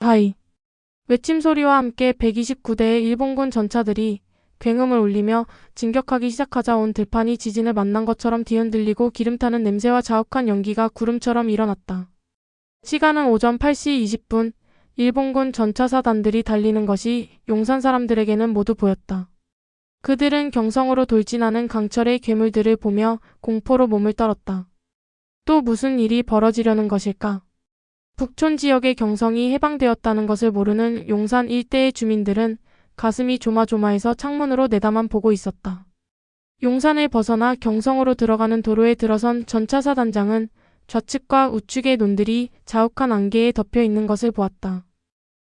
하이. 외침 소리와 함께 129대의 일본군 전차들이 굉음을 울리며 진격하기 시작하자 온 들판이 지진을 만난 것처럼 뒤흔들리고 기름타는 냄새와 자욱한 연기가 구름처럼 일어났다. 시간은 오전 8시 20분, 일본군 전차 사단들이 달리는 것이 용산 사람들에게는 모두 보였다. 그들은 경성으로 돌진하는 강철의 괴물들을 보며 공포로 몸을 떨었다. 또 무슨 일이 벌어지려는 것일까? 북촌 지역의 경성이 해방되었다는 것을 모르는 용산 일대의 주민들은 가슴이 조마조마해서 창문으로 내다만 보고 있었다. 용산을 벗어나 경성으로 들어가는 도로에 들어선 전차사단장은 좌측과 우측의 논들이 자욱한 안개에 덮여 있는 것을 보았다.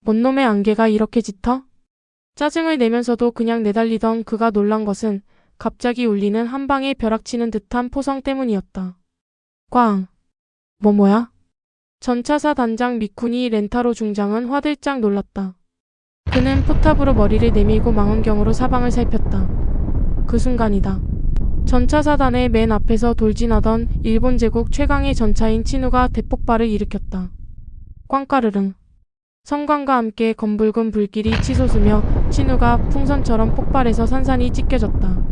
뭔 놈의 안개가 이렇게 짙어? 짜증을 내면서도 그냥 내달리던 그가 놀란 것은 갑자기 울리는 한 방에 벼락치는 듯한 포성 때문이었다. 꽝! 뭐야? 전차사 단장 미쿠니 렌타로 중장은 화들짝 놀랐다. 그는 포탑으로 머리를 내밀고 망원경으로 사방을 살폈다. 그 순간이다. 전차사단의 맨 앞에서 돌진하던 일본 제국 최강의 전차인 친우가 대폭발을 일으켰다. 꽝까르릉. 성광과 함께 검붉은 불길이 치솟으며 친우가 풍선처럼 폭발해서 산산이 찢겨졌다.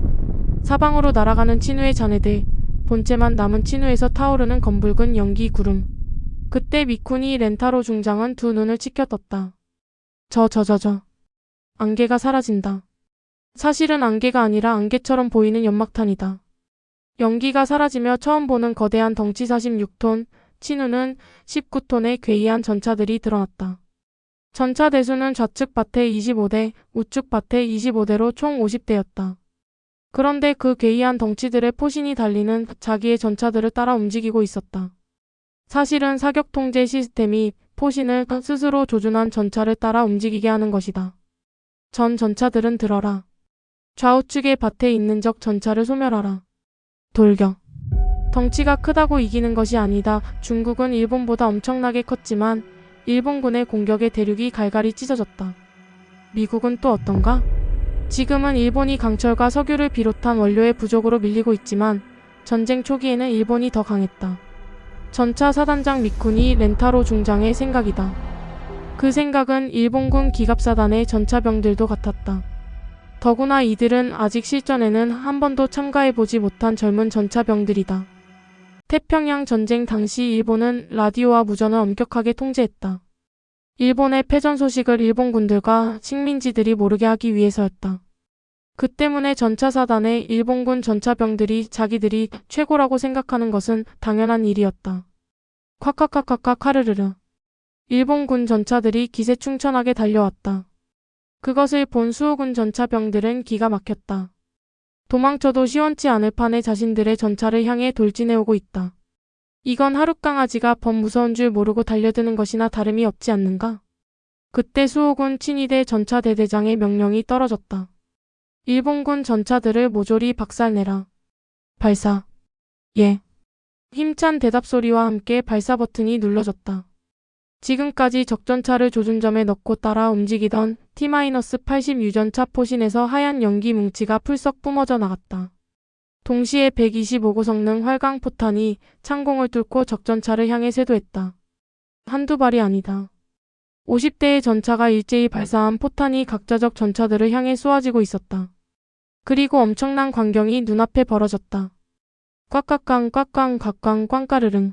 사방으로 날아가는 친우의 잔해들, 본체만 남은 친우에서 타오르는 검붉은 연기 구름. 그때 미쿠니 렌타로 중장은 두 눈을 치켜떴다. 안개가 사라진다. 사실은 안개가 아니라 안개처럼 보이는 연막탄이다. 연기가 사라지며 처음 보는 거대한 덩치 46톤, 친우는 19톤의 괴이한 전차들이 드러났다. 전차 대수는 좌측 밭에 25대, 우측 밭에 25대로 총 50대였다. 그런데 그 괴이한 덩치들의 포신이 달리는 자기의 전차들을 따라 움직이고 있었다. 사실은 사격 통제 시스템이 포신을 스스로 조준한 전차를 따라 움직이게 하는 것이다. 전 전차들은 들어라. 좌우측의 밭에 있는 적 전차를 소멸하라. 돌격. 덩치가 크다고 이기는 것이 아니다. 중국은 일본보다 엄청나게 컸지만 일본군의 공격에 대륙이 갈갈이 찢어졌다. 미국은 또 어떤가? 지금은 일본이 강철과 석유를 비롯한 원료의 부족으로 밀리고 있지만 전쟁 초기에는 일본이 더 강했다. 전차 사단장 미쿠니 렌타로 중장의 생각이다. 그 생각은 일본군 기갑사단의 전차병들도 같았다. 더구나 이들은 아직 실전에는 한 번도 참가해보지 못한 젊은 전차병들이다. 태평양 전쟁 당시 일본은 라디오와 무전을 엄격하게 통제했다. 일본의 패전 소식을 일본군들과 식민지들이 모르게 하기 위해서였다. 그 때문에 전차사단의 일본군 전차병들이 자기들이 최고라고 생각하는 것은 당연한 일이었다. 콱콱콱콱콱 카르르르. 일본군 전차들이 기세충천하게 달려왔다. 그것을 본 수호군 전차병들은 기가 막혔다. 도망쳐도 시원치 않을 판에 자신들의 전차를 향해 돌진해오고 있다. 이건 하룻강아지가 범 무서운 줄 모르고 달려드는 것이나 다름이 없지 않는가? 그때 수호군 친위대 전차대대장의 명령이 떨어졌다. 일본군 전차들을 모조리 박살내라. 발사. 예. 힘찬 대답 소리와 함께 발사 버튼이 눌러졌다. 지금까지 적전차를 조준점에 넣고 따라 움직이던 T-80 유전차 포신에서 하얀 연기 뭉치가 풀썩 뿜어져 나갔다. 동시에 125고 성능 활강 포탄이 창공을 뚫고 적전차를 향해 쇄도했다. 한두 발이 아니다. 50대의 전차가 일제히 발사한 포탄이 각자적 전차들을 향해 쏘아지고 있었다. 그리고 엄청난 광경이 눈앞에 벌어졌다. 꽉꽉꽝 꽉꽝 곽꽝 꽝까르릉.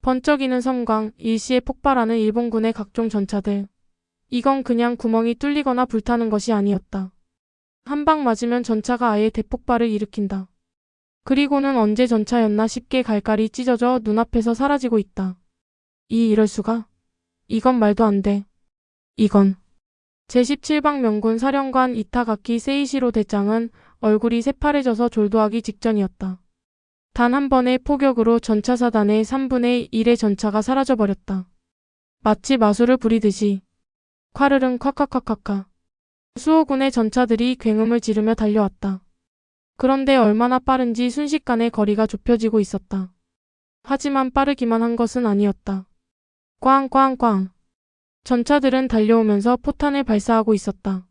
번쩍이는 섬광, 일시에 폭발하는 일본군의 각종 전차들. 이건 그냥 구멍이 뚫리거나 불타는 것이 아니었다. 한 방 맞으면 전차가 아예 대폭발을 일으킨다. 그리고는 언제 전차였나 싶게 갈갈이 찢어져 눈앞에서 사라지고 있다. 이럴 수가? 이건 말도 안 돼. 이건. 제17방 명군 사령관 이타가키 세이시로 대장은 얼굴이 새파래져서 졸도하기 직전이었다. 단 한 번의 포격으로 전차사단의 3분의 1의 전차가 사라져버렸다. 마치 마술을 부리듯이. 콰르릉 콱콱콱콱콱. 수호군의 전차들이 굉음을 지르며 달려왔다. 그런데 얼마나 빠른지 순식간에 거리가 좁혀지고 있었다. 하지만 빠르기만 한 것은 아니었다. 꽝꽝꽝. 전차들은 달려오면서 포탄을 발사하고 있었다.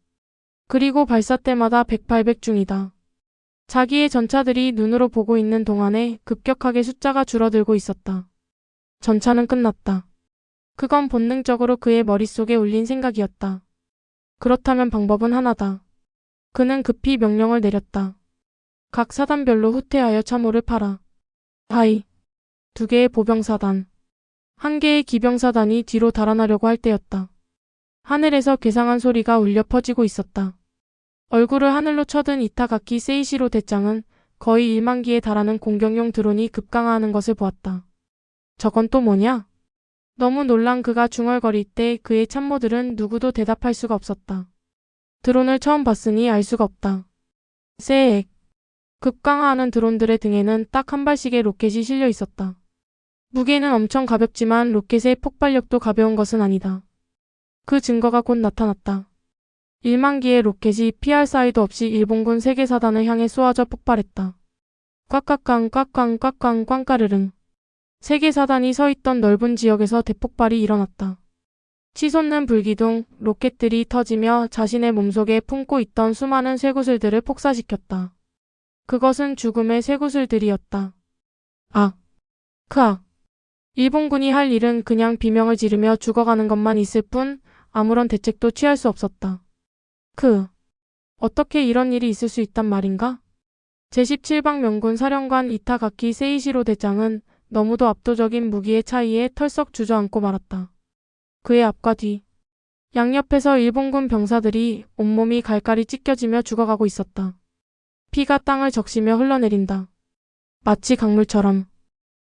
그리고 발사 때마다 108백 중이다. 자기의 전차들이 눈으로 보고 있는 동안에 급격하게 숫자가 줄어들고 있었다. 전차는 끝났다. 그건 본능적으로 그의 머릿속에 울린 생각이었다. 그렇다면 방법은 하나다. 그는 급히 명령을 내렸다. 각 사단별로 후퇴하여 참호를 팔아. 하이. 2개의 보병사단. 1개의 기병사단이 뒤로 달아나려고 할 때였다. 하늘에서 괴상한 소리가 울려 퍼지고 있었다. 얼굴을 하늘로 쳐든 이타가키 세이시로 대장은 거의 1만기에 달하는 공격용 드론이 급강화하는 것을 보았다. 저건 또 뭐냐? 너무 놀란 그가 중얼거릴 때 그의 참모들은 누구도 대답할 수가 없었다. 드론을 처음 봤으니 알 수가 없다. 세액. 급강화하는 드론들의 등에는 딱 한 발씩의 로켓이 실려 있었다. 무게는 엄청 가볍지만 로켓의 폭발력도 가벼운 것은 아니다. 그 증거가 곧 나타났다. 1만기의 로켓이 피할 사이도 없이 일본군 3개 사단을 향해 쏘아져 폭발했다. 꽉꽉꽝 꽉꽝 꽉꽝 꽝까르릉. 3개 사단이 서 있던 넓은 지역에서 대폭발이 일어났다. 치솟는 불기둥, 로켓들이 터지며 자신의 몸속에 품고 있던 수많은 쇠구슬들을 폭사시켰다. 그것은 죽음의 쇠구슬들이었다. 아! 크악! 일본군이 할 일은 그냥 비명을 지르며 죽어가는 것만 있을 뿐 아무런 대책도 취할 수 없었다. 어떻게 이런 일이 있을 수 있단 말인가? 제17방 명군 사령관 이타가키 세이시로 대장은 너무도 압도적인 무기의 차이에 털썩 주저앉고 말았다. 그의 앞과 뒤, 양옆에서 일본군 병사들이 온몸이 갈갈이 찢겨지며 죽어가고 있었다. 피가 땅을 적시며 흘러내린다. 마치 강물처럼.